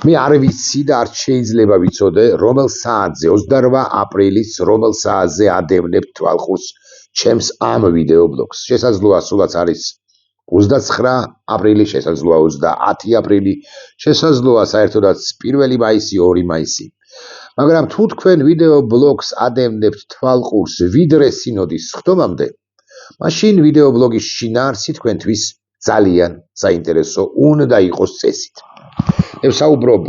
მე არ ვიცი და არ შეიძლება ვიცოდე, რომელ საათზე 28 აპრილის რომელ საათზე ადევნებ თვალყურს ჩემს ამ ვიდეო ბლოგს. შესაძლოა სულაც არის 29 აპრილი, შესაძლოა 30 აპრილი, შესაძლოა საერთოდაც 1 მაისი, 2 მაისი. მაგრამ თუ თქვენ ვიდეო ბლოგს ადევნებთ თვალყურს ვიდრე სინოდის ხდომამდე, მაშინ ვიდეო ბლოგის შინაარსი თქვენთვის ძალიან საინტერესო უნდა იყოს წესით. მე ვსაუბრობ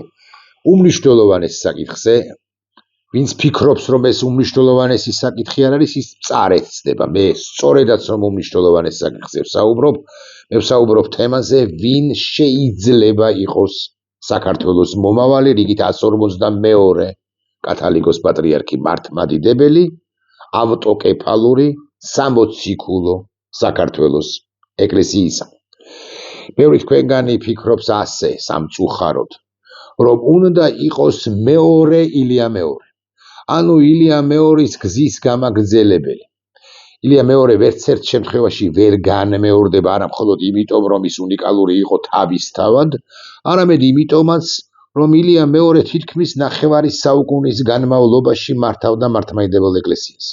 უმნიშვნელოვანეს საკითხზე, ვინც ფიქრობს, რომ ეს უმნიშვნელოვანესი საკითხი არ არის, ის მწარედ ცდება. მე სწორედაც რომ უმნიშვნელოვანეს საკითხზე ვსაუბრობ, მე ვსაუბრობ თემაზე, ვინ შეიძლება იყოს საქართველოს მომავალი რიგით 152 კათალიკოს პატრიარქი მართლმადიდებელი, ავტოკეფალური, სამოციქულო საქართველოს ეკლესიისა. ბევრი თქვენგანი ფიქრობს ასე, სამწუხაროდ, რომ უნდა იყოს მეორე ილია მეორე. ანუ ილია მეორის გზის გამაგრძელებელი. ილია მეორე ვერც ერთ შემთხვევაში ვერ განმეორდება, არა მხოლოდ იმიტომ, რომ ის უნიკალური იყო თავისთავად, არამედ იმიტომაც, რომ ილია მეორე თითქმის 9 საუკუნის განმავლობაში მართავდა მართლმადიდებელ ეკლესიას.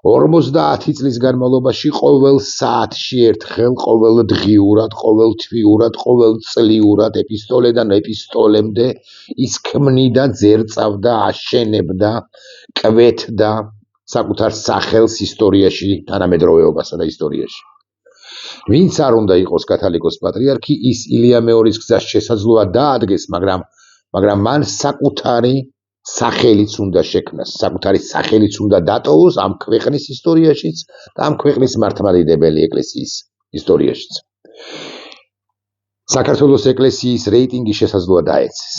50 წლის განმავლობაში ყოველ საათში ერთხელ, ყოველ დღიურად, ყოველ თვიურად, ყოველ წლიურად, ეპისტოლედან ეპისტოლემდე ის ქმნიდა, ძერწავდა, აშენებდა, კვეთდა საკუთარ სახელს ისტორიაში, თანამედროვეობასა და ისტორიაში. ვინც არ უნდა იყოს კათალიკოს პატრიარქი, ის ილია მეორის გზას შესაძლოა დაადგეს, მაგრამ მან საკუთარი სახელიც უნდა შექმნას, საკუთარი სახელიც უნდა დატოვოს ამ ქვეყნის ისტორიაშიც და ამ ქვეყნის მართლმადიდებელი ეკლესიის ისტორიაშიც. საქართველოს ეკლესიის რეიტინგი შესაძლოა დაეცეს.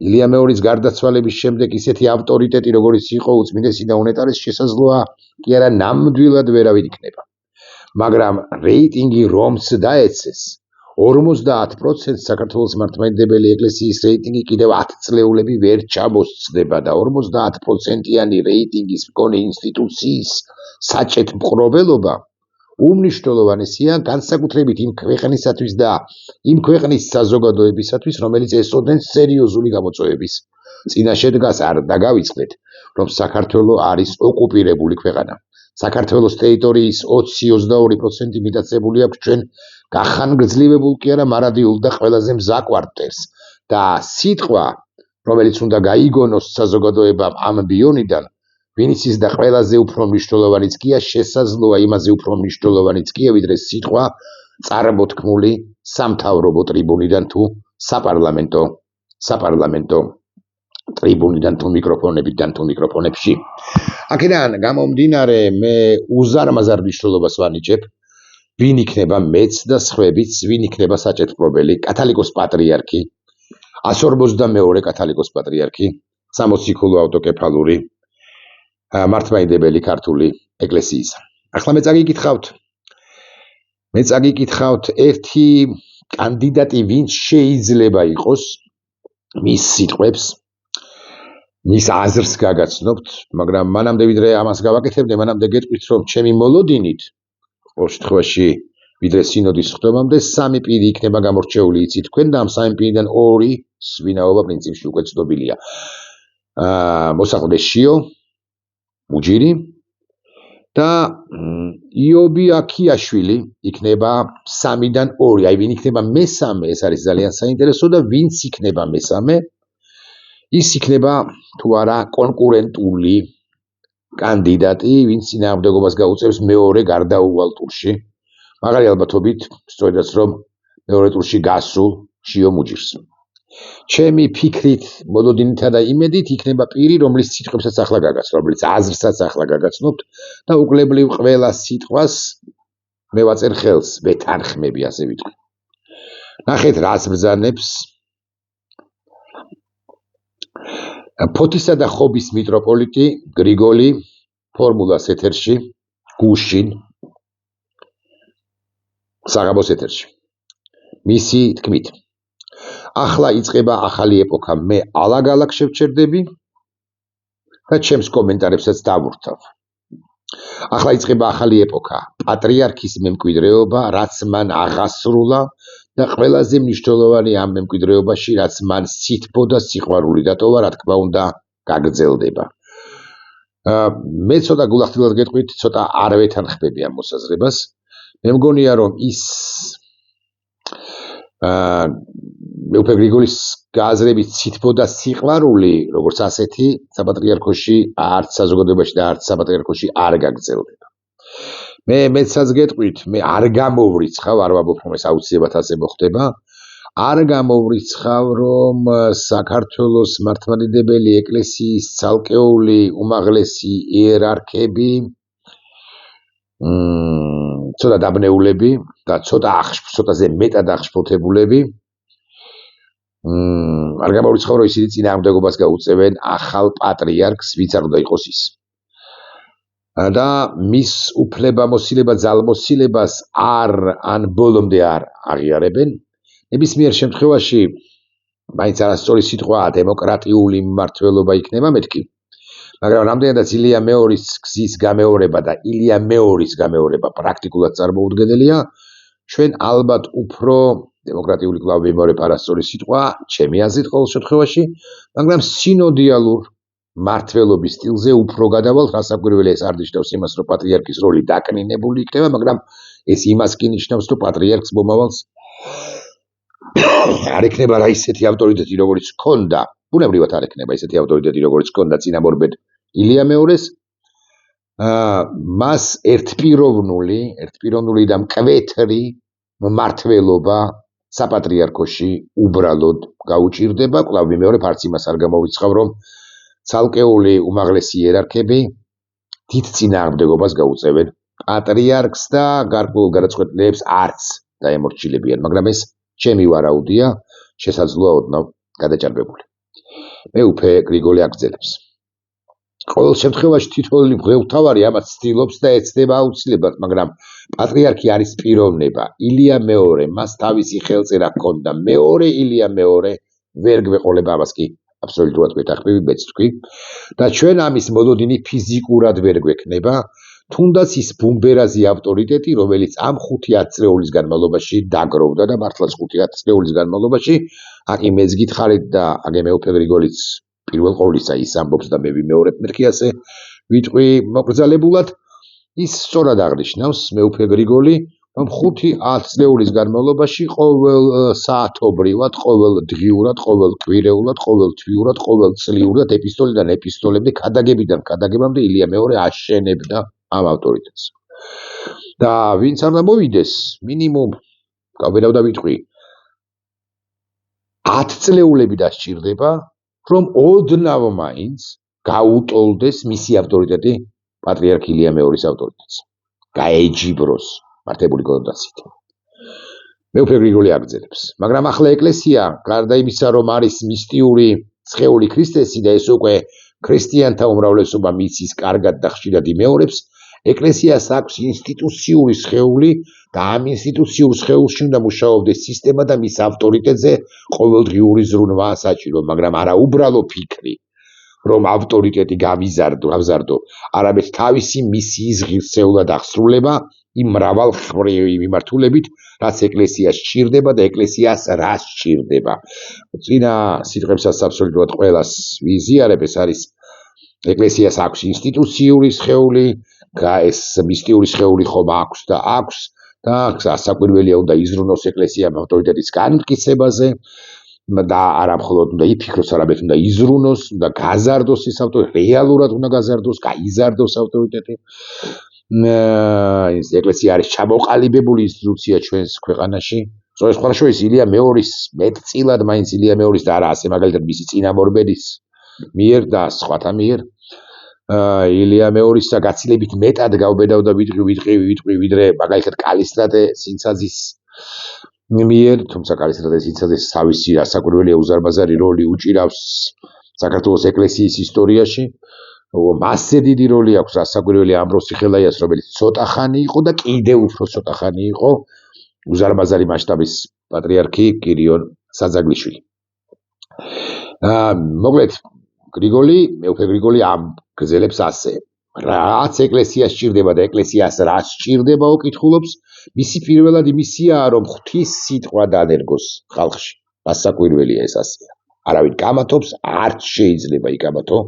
ილია მეორის გარდაცვალების შემდეგ ისეთი ავტორიტეტი, როგორც იყო უწმინდესი და უნეტარესი, შესაძლოა კი არა ნამდვილად ვერავინ იქნება. მაგრამ რეიტინგი რომც დაეცეს, 50% საქართველოს მართლმადიდებელი ეკლესიის რეიტინგი კიდევ 10 წლეულები ვერ ჩამოსცდება და 50%-იანი რეიტინგის მქონე ინსტიტუციის საჭეთმყრობელობა უმნიშვნელოვანესია განსაკუთრებით იმ ქვეყნისათვის და იმ ქვეყნის საზოგადოებისათვის, რომელიც ესოდენ სერიოზული გამოწვევების წინაშე დგას. არ დაგავიწყდეთ, რომ საქართველო არის ოკუპირებული ქვეყანა. საქართველოს ტერიტორიის 20-22% მიტაცებული აქვს ჩვენ გახანგრძლივებულ კი არა მარადიულ და ყველაზე მზაკვარტებს და სიტყვა, რომელიც უნდა გაიგონოს საზოგადოებამ ამ ბიონიდან, ვინც ის და ყველაზე უფრო მნიშვნელოვანიც კია, შესაძლოა იმაზე უფრო მნიშვნელოვანიც კია, ვიდრე სიტყვა წარმოთქმული სამთავრობო ტრიბუნიდან თუ საპარლამენტო ტრიბუნიდან თუ მიკროფონებიდან თუ მიკროფონებში. აქედან გამომდინარე, მე უზარმაზარ მნიშვნელობას ვანიჭებ, ვინ იქნება მეც და სხვებიც, ვინ იქნება საჭეთმყრობელი კათალიკოს პატრიარქი, 152 კათალიკოს პატრიარქი, სამოციქულო ავტოკეფალური მართლმადიდებელი ქართული ეკლესიისა. ახლა მე წაგიკითხავთ ერთი კანდიდატი, ვინც შეიძლება იყოს, მის სიტყვებს, მის აზრს გაგაცნობთ, მაგრამ მანამდე ვიდრე ამას გავაკეთებდე, მანამდე გეტყვით, რომ ჩემი მოლოდინით, ყოველ შემთხვევაში, ვიდრე სინოდის ხდომამდე, 3 პირი იქნება გამორჩეული, იცით თქვენ და ამ 3 პირიდან 2 სვინაობა პრინციპში უკვე ცნობილია. მოსახლე შიო, მუჯირი და იობი აქიაშვილი იქნება 3-დან 2. აი ვინ იქნება მესამე, ეს არის ძალიან საინტერესო და ვინც იქნება მესამე, ის იქნება თუ არა კონკურენტული კანდიდატი, ვინც წინააღმდეგობას გაუწევს მეორე გარდაუვალ ტურში. მაგარი ალბათობით, სწორედაც რომ მეორე ტურში გასულ შიო მუჯირს. ჩემი ფიქრით, მოლოდინითა და იმედით იქნება პირი, რომლის სიტყვებსაც ახლა გაგაცნობ, რომლის აზრსაც ახლა გაგაცნობთ და უკლებლივ ყველა სიტყვას მე ვაწერ ხელს, ვეთანხმები, ასე ვიტყვი. ნახეთ, რას ბრძანებს ფოთისა და ხობის მიტროპოლიტი გრიგოლი ფორმულას ეთერში, გუშინ, საღამოს ეთერში. მისი თქმით, ახლა იწყება ახალი ეპოქა, მე ალაგ-ალაგ შევჩერდები და ჩემს კომენტარებსაც დავურთავ. ახლა იწყება ახალი ეპოქა, პატრიარქის მემკვიდრეობა, რაც მან აღასრულა და ყველაზე მნიშვნელოვანი ამ მემკვიდრეობაში, რაც მან სითბო და სიყვარული დატოვა, რა თქმა უნდა, გაგრძელდება. მე ცოტა გულახდილად გეტყვით, ცოტა არ ვეთანხმები ამ მოსაზრებას. მე მგონია, რომ ის მეუფე გრიგოლის გააზრებით სითბო და სიყვარული, როგორც ასეთი, საპატრიარქოში, არც საზოგადოებაში და არც საპატრიარქოში არ გაგრძელდება. მეცაც გეტყვით, მე არ გამოვრიცხავ, არ ვამბობ, რომ ეს აუცილებლად ასე მოხდება. არ გამოვრიცხავ, რომ საქართველოს მართლმადიდებელი ეკლესიის ცალკეული უმაღლესი იერარქები ცოტა დაბნეულები და ცოტაზე მეტად აღშფოთებულები არ გამოვრიცხავ, რომ ისინი წინააღმდეგობას გაუწევენ ახალ პატრიარქს, ვინც არ უნდა იყოს ის. და მის უფლებამოსილება, ძალმოსილებას ან ბოლომდე არ აღიარებენ. ნებისმიერ შემთხვევაში, მაინც არასწორი სიტყვაა დემოკრატიული მმართველობა იქნება მეთქი. მაგრამ რამდენადაც ილია მეორის გზის გამეორება და ილია მეორის გამეორება პრაქტიკულად წარმოუდგენელია, ჩვენ ალბათ უფრო დემოკრატიული კვლავ ვიმეორებ არასწორი სიტყვა, ჩემი აზრით ყოველ შემთხვევაში, მაგრამ სინოდიალურ მმართველობის სტილზე უფრო გადავალთ, რასაკვირველი ეს არ ნიშნავს იმას, რომ პატრიარქის როლი დაკნინებული იქნება, მაგრამ ეს იმას კი ნიშნავს, რომ პატრიარქს მომავალს არ ექნება რა ისეთი ავტორიტეტი, როგორც ჰქონდა, ბუნებრივად არ ექნება ისეთი ავტორიტეტი, როგორც ჰქონდა წინამორბედ ილია მეორეს. მას ერთპიროვნული და მკვეთრი მმართველობა საპატრიარქოში უბრალოდ გაუჭირდება. კვლავ ვიმეორებ, არც იმას არ გამოვრიცხავ, რომ ცალკეული უმაღლესი იერარქები დიდ წინააღმდეგობას გაუწევენ პატრიარქს და გარკვეულ გადაწყვეტილებს არც დაემორჩილებიან, მაგრამ ეს ჩემი ვარაუდია, შესაძლოა ოდნავ გადაჭარბებული. მეუფე გრიგოლი აგრძელებს. ყოველ შემთხვევაში თითოეული მღვდელმთავარი ამას ცდილობს და ეცდება აუცილებლად, მაგრამ პატრიარქი არის პიროვნება. ილია მეორე, მას თავისი ხელწერა ჰქონდა. მეორე ილია მეორე ვერ გვეყოლება, ამას კი აბსოლუტურად ვეთანხმები, მეც თქვი. და ჩვენ ამის მოლოდინი ფიზიკურად ვერ გვექნება, თუნდაც ის ბუმბერაზი ავტორიტეტი, რომელიც ამ 5-10 წლეულის განმავლობაში დაგროვდა და მართლაც 5-10 წლეულის განმავლობაში, აკი მეც გითხარით და აგე მეუფე გრიგოლიც პირველ ყოვლისა ის ამბობს და მე ვიმეორებ მერქი ასე ვიტყვი მოკრძალებულად, ის სწორად აღნიშნავს მეუფე გრიგოლი, რომ 5-10 წლეულის განმავლობაში ყოველ საათობრივად, ყოველ დღიურად, ყოველ კვირეულად, ყოველ თვიურად, ყოველ წლიურად ეპისტოლიდან ეპისტოლემდე, ქადაგებიდან ქადაგებამდე ილია მეორე აშენებდა ამ ავტორიტეტს. და ვინც არ მოვიდეს, მინიმუმ გავბედავ და ვიტყვი 10 წლეულები დასჭირდება, რომ ოდნავ მაინც გაუტოლდეს მისი ავტორიტეტი პატრიარქ ილია მეორის ავტორიტეტს. გაეჯიბროს მართებული კონდაცით. მეუფე გრიგოლი აგრძელებს. მაგრამ ახლა ეკლესია, გარდა იმისა, რომ არის მისტიური სხეული ქრისტესი და ეს უკვე ქრისტიანთა უმრავლესობა მისის კარგად და ხშირად იმეორებს, ეკლესიას აქვს ინსტიტუციური სხეული და ამ ინსტიტუციურ სხეულში უნდა მუშაობდეს სისტემა და მის ავტორიტეტზე ყოველდღიური ზრუნვა საჭირო, მაგრამ არა უბრალო ფიქრი, რომ ავტორიტეტი გავზარდო, არამედ თავისი მისიის ღირსეულად აღსრულება იმ მრავალხმრივი მიმართულებით, რაც ეკლესიას სჭირდება და ეკლესიას რა სჭირდება. წინა სიტყვებსაც აბსოლუტურად ყველას ვიზიარებ, ეს არის ეკლესიას აქვს ინსტიტუციური სხეული, ეს მისტიური სხეული ხომ აქვს და საკვირველია უნდა იზრუნოს ეკლესია ავტორიტეტის განმტკიცებაზე და არა მხოლოდ უნდა იფიქროს, არამედ უნდა იზრუნოს, უნდა გაზარდოს ეს ავტორიტეტი, რეალურად უნდა გაზარდოს, გაიზარდოს ავტორიტეტი. ეკლესია არის ჩამოყალიბებული ინსტიტუცია ჩვენს ქვეყანაში. სწორედ სხვადასხვა ილია მეორის მეტწილად მაინც ილია მეორის და არა ასე მაგალითად მისი წინამორბედის მიერ და სხვათა მიერ ილია მეორისა გაცილებით მეტად გავბედავ და ვიტყვი ვიდრე მაგალითად კალისტრატე სინცაძის მიერ, თუმცა კალისტრატე სინცაძეს თავისი რასაკვირველია უზარმაზარი როლი უჭირავს საქართველოს ეკლესიის ისტორიაში. მასზე დიდი როლი აქვს რასაკვირველია ამბროსი ხელაიას, რომელიც ცოტა ხანი იყო და კიდევ უფრო ცოტა ხანი იყო უზარმაზარი მასშტაბის პატრიარქი კირიონ საძაგლიშვილი. მოკლედ მეუფე გრიგოლი ამ გრძელებს ასე. რაც ეკლესიას სჭირდება და ეკლესიას რაც სჭირდება უკითხულობს, მისი პირველადი მისიაა, რომ ღვთის სიტყვა დანერგოს ხალხში. გასაკვირველია ეს ასეა. არავინ გამათობს, არც შეიძლება იგამათო,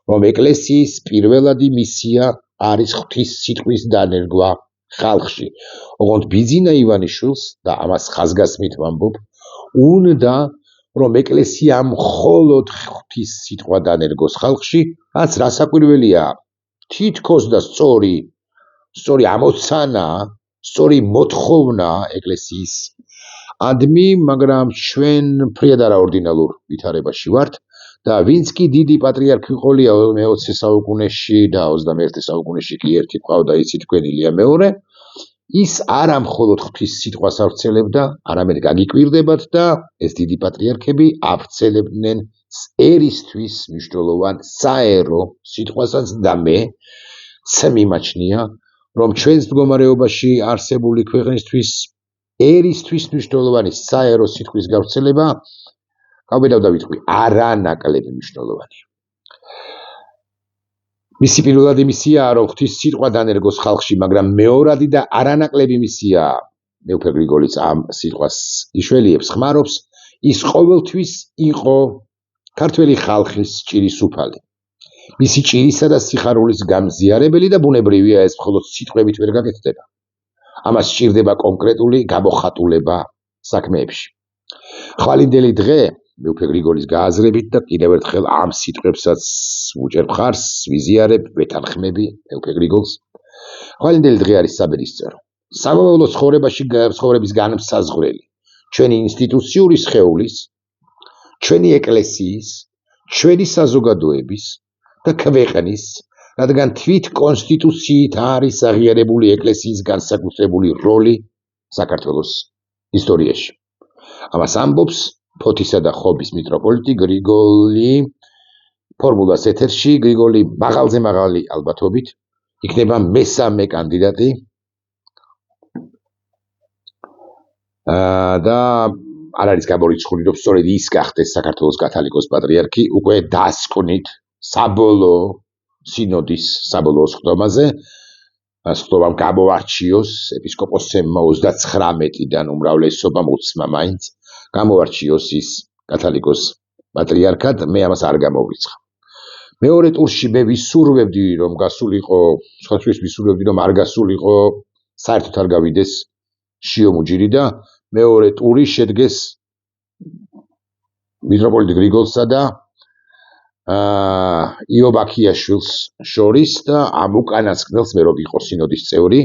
რომ ეკლესიის პირველადი მისია არის ღვთის სიტყვის დანერგვა ხალხში. ოღონდ ბიძინა ივანიშვილს და ამას ხაზგასმით ვამბობ, უნდა რომ ეკლესია მხოლოდ ღვთის სიტყვა დანერგოს ხალხში, რაც რასაკვირველია, თითქოს და სწორი ამოცანა, სწორი მოთხოვნა ეკლესიის ადმი, მაგრამ ჩვენ ფრიად არაორდინალურ ვითარებაში ვართ და ვინც კი დიდი პატრიარქი ყოლია მე-20 საუკუნეში და 21 საუკუნეში კი ერთი ყავდა, იცით თქვენილია მეორე, ის არა მხოლოდ ღვთის სიტყვას ავრცელებდა, არამედ გაგიკვირდებათ და ეს დიდი პატრიარქები ავრცელებდნენ ერისთვის მნიშვნელოვან საერო სიტყვასაც და მე მიმაჩნია, რომ ჩვენს მდგომარეობაში არსებული ქვეყნისთვის ერისთვის მნიშვნელოვანი საერო სიტყვის გავრცელება, გავბედავ და ვიტყვი, არანაკლები მნიშვნელოვანია. მისი პირველადი მისიაა, რომ ღვთის სიტყვა დანერგოს ხალხში, მაგრამ მეორადი და არანაკლები მისიაა, მეუფე გრიგოლიც ამ სიტყვას იშველიებს, ხმარობს, ის ყოველთვის იყო ქართველი ხალხის ჭირისუფალი. მისი ჭირისა და სიხარულის გამზიარებელი და ბუნებრივია ეს მხოლოდ სიტყვებით ვერ გაკეთდება. ამას სჭირდება კონკრეტული გამოხატულება საქმეებში. ხვალინდელი დღე მეუფე გრიგოლის გააზრებით და კიდევ ერთხელ ამ სიტყვებსაც ვუჭერ მხარს, ვიზიარებ, ვეთანხმები მეუფე გრიგოლს. ხვალინდელი დღე არის საბედისწერო. სამომავლო ცხოვრების განმსაზღვრელი, ჩვენი ინსტიტუციური სხეულის, ჩვენი ეკლესიის, ჩვენი საზოგადოების და ქვეყნის, რადგან თვით კონსტიტუციით არის აღიარებული ეკლესიის განსაკუთრებული როლი საქართველოს ისტორიაში. ამას ამბობს ფოთისა და ხობის მიტროპოლიტი გრიგოლი ფორმულას ეთერში, გრიგოლი მაღალზე მაღალი ალბათობით იქნება მესამე კანდიდატი და არ არის გამორიცხული, რომ სწორედ ის გახდეს საქართველოს კათოლიკოს პატრიარქი, უკვე დასკვნით საბოლოო სინოდის საბოლოო სხდომაზე, სხდომამ გამოარჩიოს ეპისკოპოსებმა 39-დან უმრავლესობამ 20-მა მაინც გამოარჩიოს ის კათოლიკოს პატრიარქად, მე ამას არ გამოვრიცხავ. მეორე ტურში მე ვისურვებდი, რომ გასულიყო, სხვათვის ვისურვებდი, რომ არ გასულიყო, საერთოდ არ გავიდეს შიო მუჯირი და მეორე ტური შედგეს მიტროპოლიტ გრიგოლსა და იობ აქიაშვილს შორის და ამ უკანასკნელს მე რომ იყო სინოდის წევრი,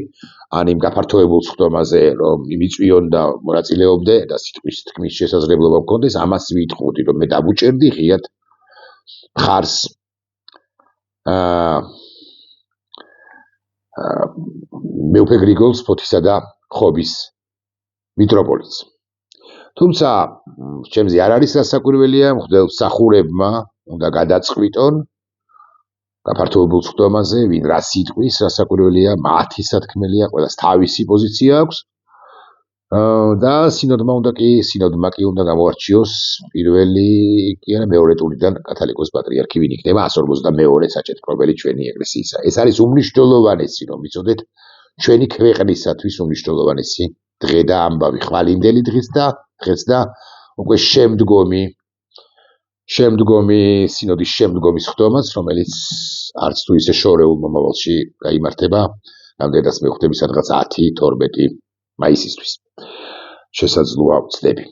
ან იმ გაფართოებულ სხდომაზე რომ იმიწვიონ და მონაწილეობდე და სიტყვის თქმის შესაძლებლობა მქონდეს, ამას ვიტყუდი, რომ მე დავუჭერდი ღიად მხარს მეუფე გრიგოლს ფოთისა და ხობის მიტროპოლიტს. თუმცა ჩემზე არ არის რასაკვირველია, მღვდელმსახურებმა უნდა გადაწყვიტონ გაფართოებულ სხდომაზე, ვინ რა სიტყვის, რასაკვირველია, მათი სათქმელია, ყველას თავისი პოზიცია აქვს და სინოდმა კი უნდა გამოარჩიოს პირველი კი არა მეორე ტურიდან კათოლიკოს პატრიარქი ვინ იქნება 152 საჭეთპრობელი ჩვენი ეკლესიისა. ეს არის უმნიშვნელოვანესი, რომ ვიცოდეთ, ჩვენი ქვეყნისათვის უმნიშვნელოვანესი დღე და ამბავი, ხვალინდელი დღის და უკვე შემდგომი სინოდის შემდგომი სხდომაც, რომელიც არც თუ ისე შორეულ მომავალში გაიმართება, რამდენადაც მე ვხვდები სადღაც 10-12 მაისისთვის. შესაძლოა ვცდები.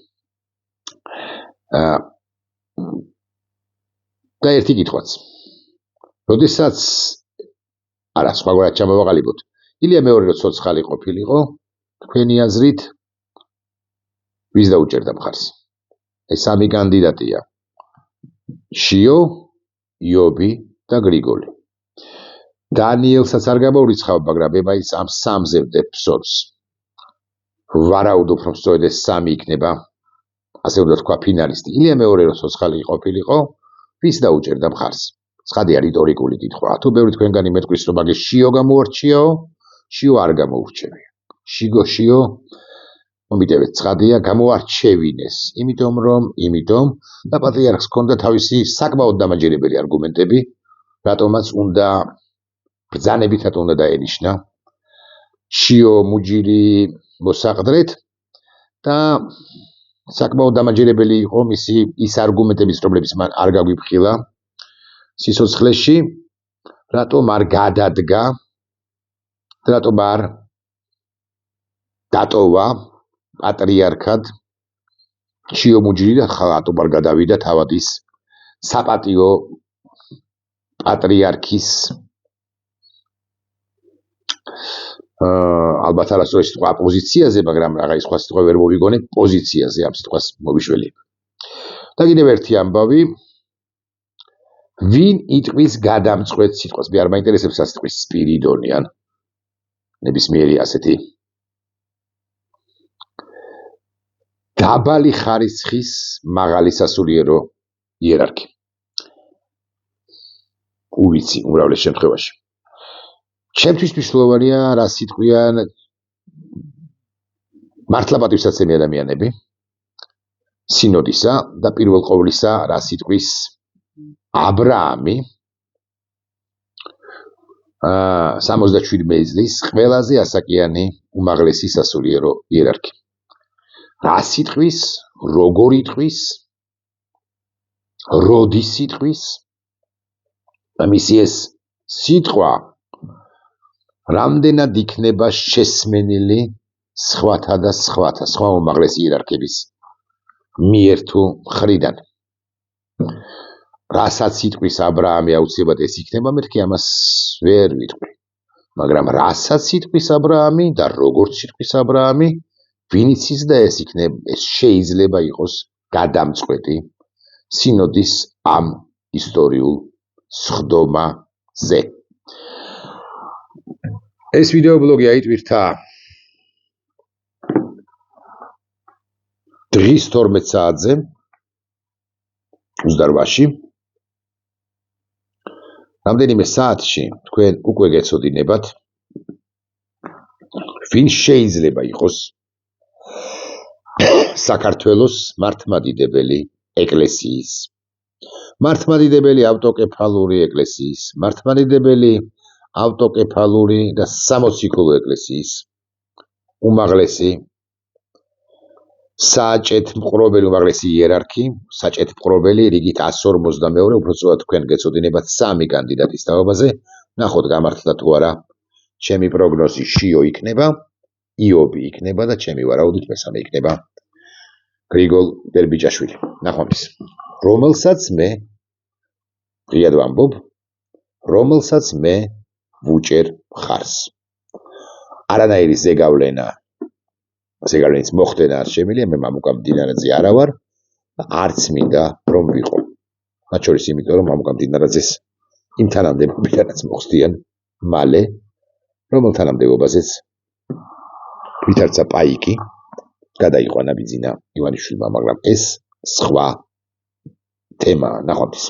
და ერთი კითხვაც. როდესაც არა, სხვაგვარად ჩამოვაყალიბოთ. ილია მეორე რო ცოცხალი ყოფილიყო, თქვენი აზრით ვის დაუჭერდა მხარს? ეს სამი კანდიდატია. შიო, იობი და გრიგოლი. დანიელსაც არ გამოვრიცხავ, მაგრამ მე მაინც ამ სამზე ვდებ ფსორს. ვარაუდობ, რომ სწორედ ეს სამი იქნება, ასე უნდა თქვა, ფინალისტი. ილია მეორე რო ცოცხალი ყოფილიყო, ვის დაუჭერდა მხარს? ცხადია რიტორიკული კითხვა. თუ ბევრი თქვენგანი მეტყვის, რომ მაგის შიო გამოურჩიაო, შიო არ გამოურჩევია. შიო მომიტევეთ, ცხადია გამოარჩევინეს, იმიტომ და პატრიარქს ჰქონდა თავისი საკმაოდ დამაჯერებელი არგუმენტები, რატომაც უნდა ბრძანებითაც უნდა დაენიშნა შიო მუჯირი მოსაყდრეთ და საკმაოდ დამაჯერებელი იყო მისი ის არგუმენტების, რომლებიც მან არ გაგვიფრთხილა სიცოცხლეში, რატომ არ გადადგა, რატომ არ დატოვა პატრიარქად შიო მუჯირი და რატომ არ გადავიდა თავად ის საპატიო პატრიარქის ალბათ არასწორი სიტყვა პოზიციაზე, მაგრამ რაღაც სხვა სიტყვა ვერ მოვიგონე პოზიციაზე ამ სიტყვას მოვიშველი. და კიდევ ერთი ამბავი, ვინ იტყვის გადამწყვეტ სიტყვას? მე არ მაინტერესებს სიტყვის სპირიდონი ან ნებისმიერი ასეთი დაბალი ხარისხის მაღალი სასულიერო იერარქი. უვიცი უმრავლეს შემთხვევაში. ჩემთვის მნიშვნელოვანია რა სიტყვიან მართლა პატივსაცემი ადამიანები სინოდისა და პირველ ყოვლისა რა სიტყვის აბრაამი 67 მეზლის ყველაზე ასაკიანი უმაღლესი სასულიერო იერარქი. რა სიტყვის, როგორ იტყვის, როდის იტყვის და მისი ეს სიტყვა რამდენად იქნება შესმენილი სხვათა და სხვა უმაღლესი იერარქების მიერ თუ მხრიდან. რასაც იტყვის აბრაამი აუცილებლად ეს იქნება, მეთქი ამას ვერ ვიტყვი. მაგრამ რასაც იტყვის აბრაამი და როგორც იტყვის აბრაამი, ვინ იცის და ეს შეიძლება იყოს გადამწყვეტი სინოდის ამ ისტორიულ სხდომაზე. ეს ვიდეო ბლოგი აიტვირთა დღის 12 საათზე 28-ში. რამდენიმე საათში თქვენ უკვე გეცოდინებათ ვინ შეიძლება იყოს საქართველოს მართლმადიდებელი ეკლესიის, მართლმადიდებელი ავტოკეფალური ეკლესიის, მართლმადიდებელი ავტოკეფალური და სამოციქულო ეკლესიის უმაღლესი საჭეთმყრობელი უმაღლესი იერარქი, საჭეთმყრობელი რიგით 152, უბრალოდ თქვენ გეცოდინებათ 3 კანდიდატის თავაზე, ნახოთ გამართლა თუ არა. ჩემი პროგნოზი შიო იქნება, იობი იქნება და ჩემი ვარაუდით მესამე იქნება გრიგოლ ბერბიჭაშვილი. ნახვამდის. რომელსაც მე ღიად ვამბობ, რომელსაც მე ვუჭერ მხარს. არანაირი ზეგავლენის მოხდენა არ შემიძლია, მე მამუკა მდინარაძე არა ვარ და არც მინდა რომ ვიყო. მათ შორის იმიტომ რომ მამუკა მდინარაძეს იმ თანამდებობიდანაც მოხსდიან მალე, რომელ თანამდებობაზეც ვითარცა პაიკი, გადაიყვანა ბიძინა ივანიშვილმა, მაგრამ ეს სხვა თემაა. ნახვამდის.